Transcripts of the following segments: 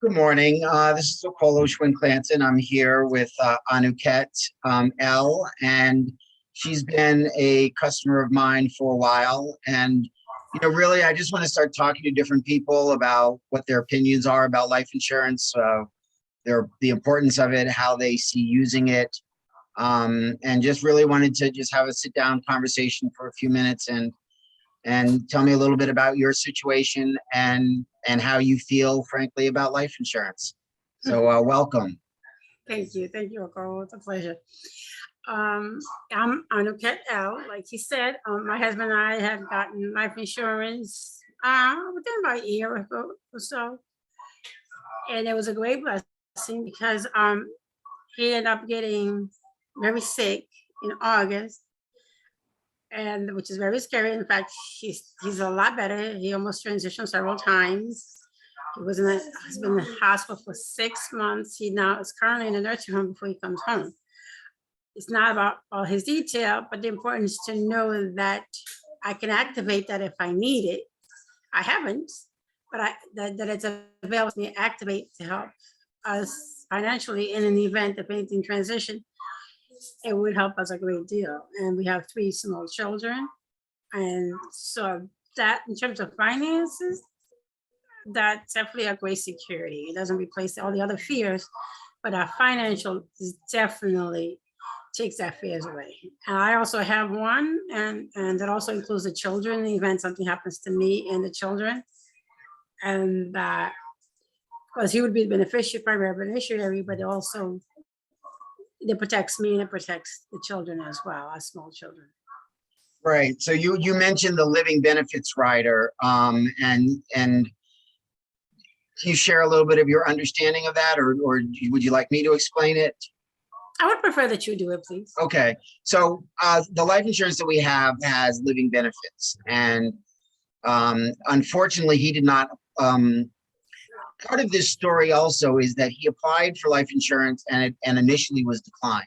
Good morning. This is Okolo Schwinn-Clanton. I'm here with Anuket L, and she's been a customer of mine for a while. And, really, I just want to start talking to different people about what their opinions are about life insurance, the importance of it, how they see using it, and just really wanted to just have a sit-down conversation for a few minutes and tell me a little bit about your situation and how you feel, frankly, about life insurance. So welcome. Thank you, Okoro. It's a pleasure. I'm Anuket L. Like he said, my husband and I have gotten life insurance within about a year ago or so, and it was a great blessing because he ended up getting very sick in August, and which is very scary. In fact, he's a lot better. He almost transitioned several times. He's been in the hospital for 6 months. He now is currently in a nursing home before he comes home. It's not about all his detail, but the importance to know that I can activate that if I need it. I haven't, but that it's available to me to activate to help us financially in an event if anything transition. It would help us a great deal. And we have 3 small children. And so that in terms of finances, that's definitely a great security. It doesn't replace all the other fears, but our financial is definitely takes that fears away. And I also have one, and that also includes the children in the event something happens to me and the children. And that, because he would be the primary beneficiary, but also it protects me and it protects the children as well, our small children. Right. So you mentioned the living benefits rider, and can you share a little bit of your understanding of that, or would you like me to explain it? I would prefer that you do it, please. Okay. So the life insurance that we have has living benefits, and unfortunately, he did not. Part of this story also is that he applied for life insurance and initially was declined.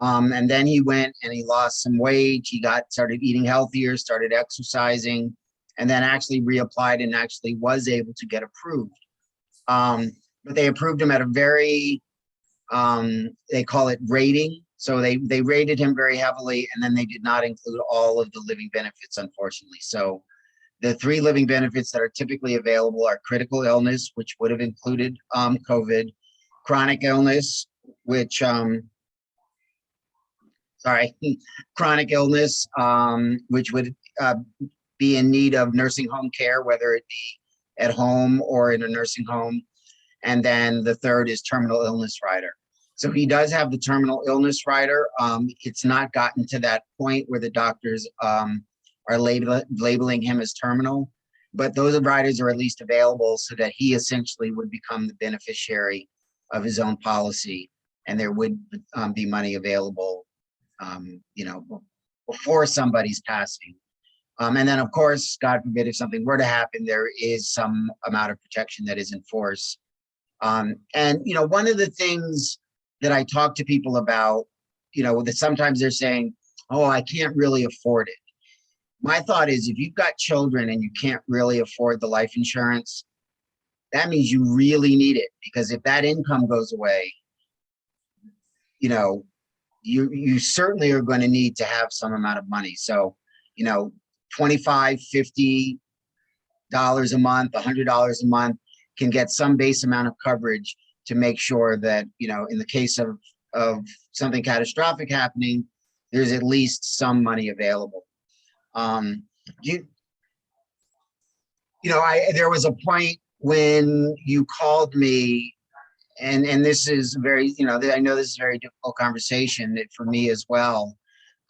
And then he went and he lost some weight. He started eating healthier, started exercising, and then actually reapplied and actually was able to get approved. But they approved him at a very, they call it rating. So they rated him very heavily, and then they did not include all of the living benefits, unfortunately. So the 3 living benefits that are typically available are critical illness, which would have included COVID, chronic illness, which, chronic illness, which would be in need of nursing home care, whether it be at home or in a nursing home. And then the third is terminal illness rider. So he does have the terminal illness rider. It's not gotten to that point where the doctors are labeling him as terminal, but those riders are at least available so that he essentially would become the beneficiary of his own policy, and there would be money available, before somebody's passing. And then, of course, God forbid, if something were to happen, there is some amount of protection that is in force. And one of the things that I talk to people about, that sometimes they're saying, "Oh, I can't really afford it." My thought is, if you've got children and you can't really afford the life insurance, that means you really need it, because if that income goes away, you certainly are going to need to have some amount of money. So, $25, $50 a month, $100 a month can get some base amount of coverage to make sure that, in the case of something catastrophic happening, there's at least some money available. There was a point when you called me, and this is very, I know this is a very difficult conversation for me as well.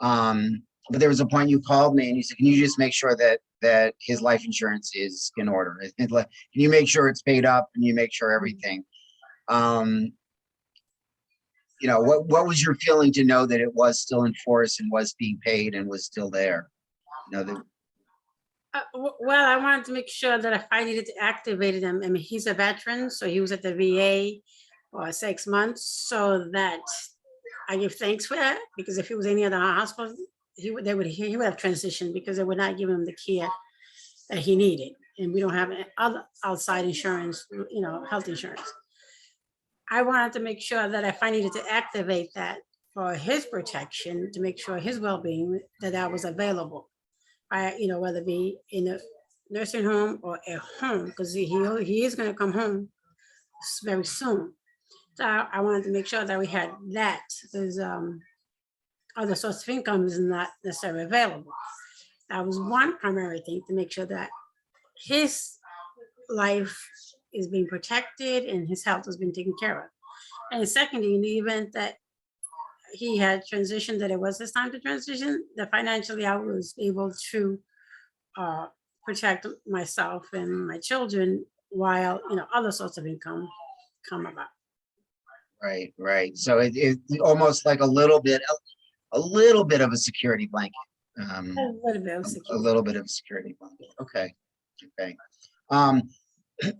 But there was a point you called me and you said, "Can you just make sure that his life insurance is in order? Can you make sure it's paid up, and you make sure everything?" What was your feeling to know that it was still in force and was being paid and was still there? Well, I wanted to make sure that if I needed to activate him, I mean, he's a veteran, so he was at the VA for 6 months, so that I give thanks for that, because if he was any other hospital, he would have transitioned, because they would not give him the care that he needed. and we don't have any other outside insurance, health insurance. I wanted to make sure that if I needed to activate that for his protection, to make sure his well-being, that was available. Whether it be in a nursing home or at home, because he is going to come home very soon. So I wanted to make sure that we had that, because other source of income is not necessarily available. That was one primary thing, to make sure that his life is being protected and his health has been taken care of. And secondly, in the event that he had transitioned, that it was his time to transition, that financially I was able to protect myself and my children while, other sorts of income come about. Right. So it's almost like a little bit of a security blanket. A little bit of A security. little bit of security blanket. Okay.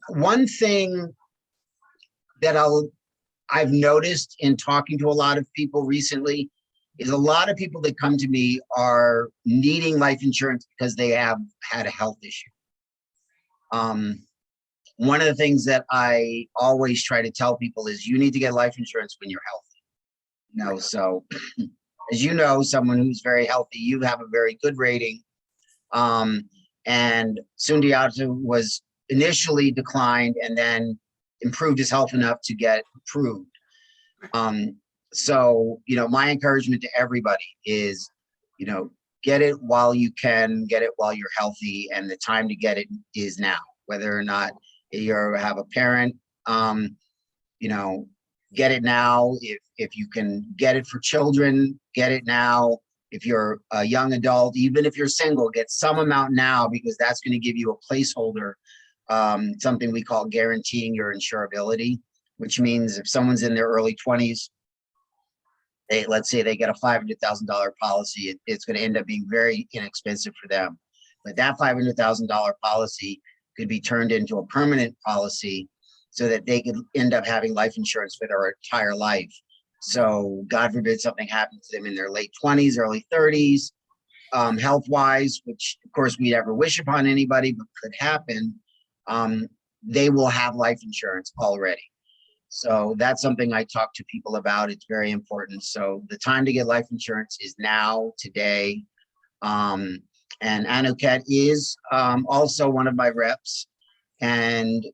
One thing that I've noticed in talking to a lot of people recently is a lot of people that come to me are needing life insurance because they have had a health issue. One of the things that I always try to tell people is you need to get life insurance when you're healthy. So as you know, someone who's very healthy, you have a very good rating. And Sundiata was initially declined and then improved his health enough to get approved. So, my encouragement to everybody is, get it while you can, get it while you're healthy, and the time to get it is now. Whether or not you have a parent, get it now. If you can get it for children, get it now. If you're a young adult, even if you're single, get some amount now, because that's going to give you a placeholder, something we call guaranteeing your insurability, which means if someone's in their early 20s, let's say they get a $500,000 policy, it's going to end up being very inexpensive for them. But that $500,000 policy could be turned into a permanent policy so that they could end up having life insurance for their entire life. So God forbid something happens to them in their late 20s, early 30s, health-wise, which of course we never wish upon anybody, but could happen. They will have life insurance already. So that's something I talk to people about. It's very important. So the time to get life insurance is now, today. And Anuket is also one of my reps. And,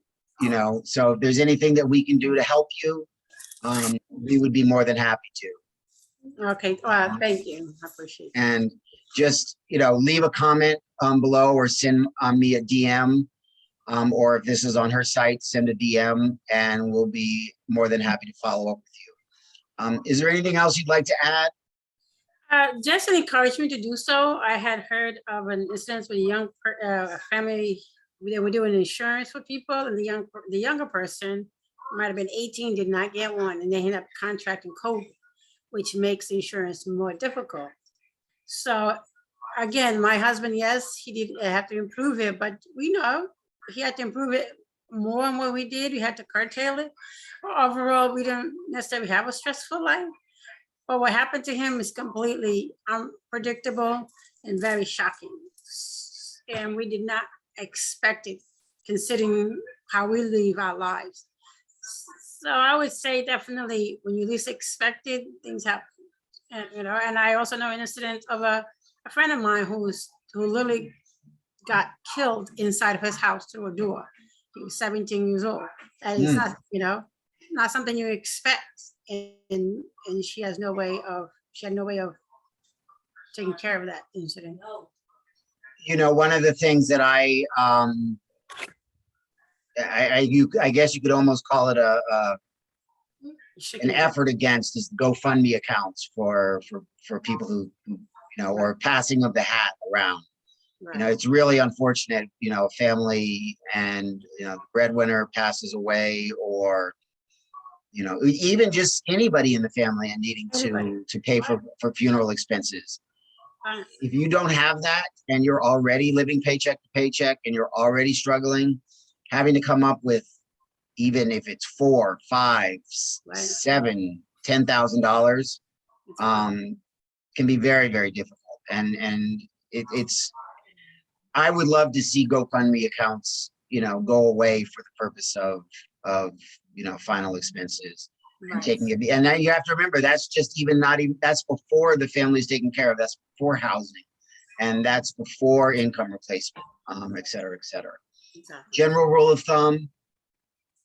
so if there's anything that we can do to help you, we would be more than happy to. Okay, thank you. I appreciate it. And just, leave a comment below or send me a DM. Or if this is on her site, send a DM and we'll be more than happy to follow up with you. Is there anything else you'd like to add? Just an encouragement to do so. I had heard of an instance with a young family. They were doing insurance for people, and the younger person might have been 18, did not get one, and they ended up contracting COVID, which makes insurance more difficult. So again, my husband, yes, he did have to improve it, but we know he had to improve it more than what we did. We had to curtail it. Overall, we don't necessarily have a stressful life. But what happened to him is completely unpredictable and very shocking. And we did not expect it, considering how we live our lives. So I would say definitely when you least expect it, things happen. And, I also know an incident of a friend of mine who literally got killed inside of his house through a door. He was 17 years old. And it's not, not something you expect. And she had no way of taking care of that incident. One of the things that I guess you could almost call it an effort against is GoFundMe accounts for people who or passing of the hat around. Right. It's really unfortunate, a family and, the breadwinner passes away, or, even just anybody in the family and needing to pay for funeral expenses. If you don't have that and you're already living paycheck to paycheck and you're already struggling, having to come up with, even if it's $4, $5, $7, $10,000, can be very, very difficult. And it's I would love to see GoFundMe accounts, go away for the purpose of, final expenses and Right. taking it. And then you have to remember, that's just that's before the family's taken care of. That's before housing. And that's before income replacement, et cetera, et cetera. Exactly. General rule of thumb,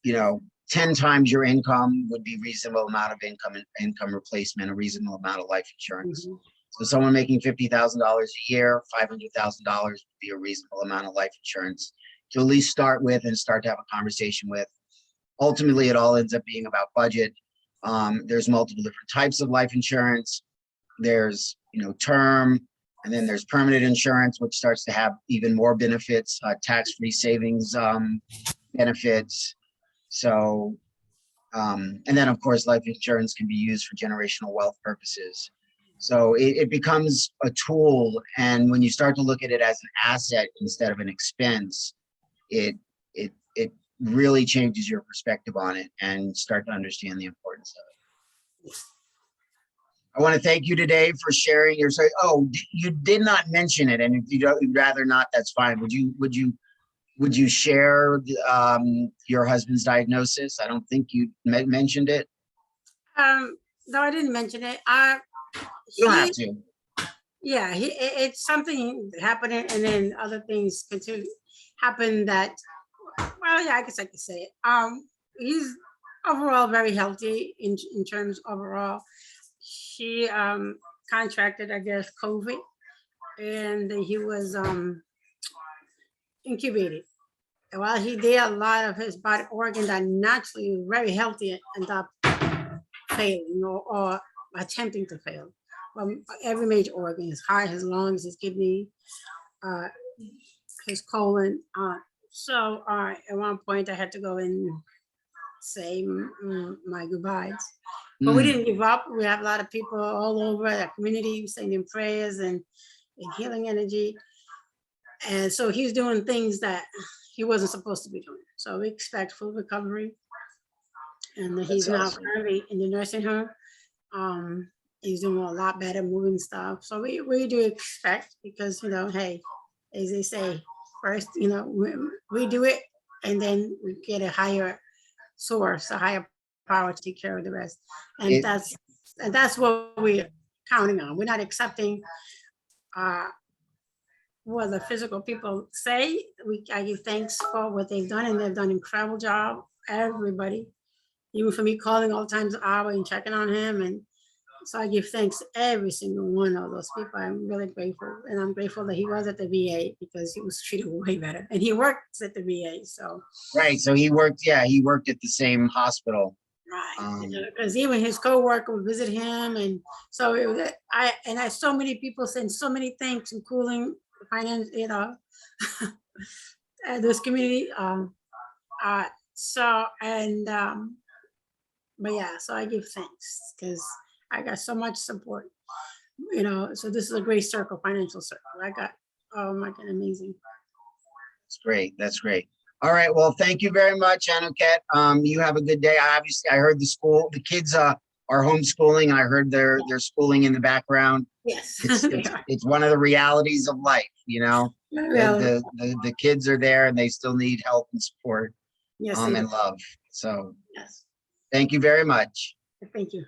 10 times your income would be reasonable amount of income replacement, a reasonable amount of life insurance. Mhm. So someone making $50,000 a year, $500,000 would be a reasonable amount of life insurance to at least start with and start to have a conversation with. Ultimately, it all ends up being about budget. There's multiple different types of life insurance. There's, term, and then there's permanent insurance, which starts to have even more benefits, tax-free savings benefits. So, and then of course, life insurance can be used for generational wealth purposes. So it becomes a tool. And when you start to look at it as an asset instead of an expense, it really changes your perspective on it and start to understand the importance of it. I want to thank you today for sharing your story. Oh, you did not mention it, and if you'd rather not, that's fine. Would you share your husband's diagnosis? I don't think you mentioned it. No, I didn't mention it. You don't have to. Yeah, it's something happening, and then other things continue happen that. Well, yeah, I guess I could say it. He's overall very healthy in terms overall. She contracted, I guess, COVID, and he was incubated. And while he did, a lot of his body organs are naturally very healthy and up failing or attempting to fail. Every major organ, his heart, his lungs, his kidney, his colon. So at one point I had to go and say my goodbyes. But we didn't give up. We have a lot of people all over the community sending prayers and healing energy. And so he's doing things that he wasn't supposed to be doing. So we expect full recovery. And he's now currently in the nursing home. He's doing a lot better, moving stuff. So we do expect, because, hey, as they say, first, we do it, and then we get a higher source, a higher power to take care of the rest. And that's what we're counting on. We're not accepting what the physical people say. I give thanks for what they've done, and they've done an incredible job. Everybody, even for me calling all times an hour and checking on him. And so I give thanks to every single one of those people. I'm really grateful. And I'm grateful that he was at the VA, because he was treated way better. And he works at the VA, so. Right, so he worked at the same hospital. Right, because even his coworker would visit him. And so it was, I so many people saying so many thanks, including finance, this community. But yeah, so I give thanks, because I got so much support, so this is a great circle, financial circle. I got, oh my God, amazing. That's great. All right, well, thank you very much, Anuket. You have a good day. I heard the kids are homeschooling, and I heard they're schooling in the background. Yes. It's one of the realities of life, the kids are there, and they still need help and support. Yes, and love. So yes. thank you very much. Thank you.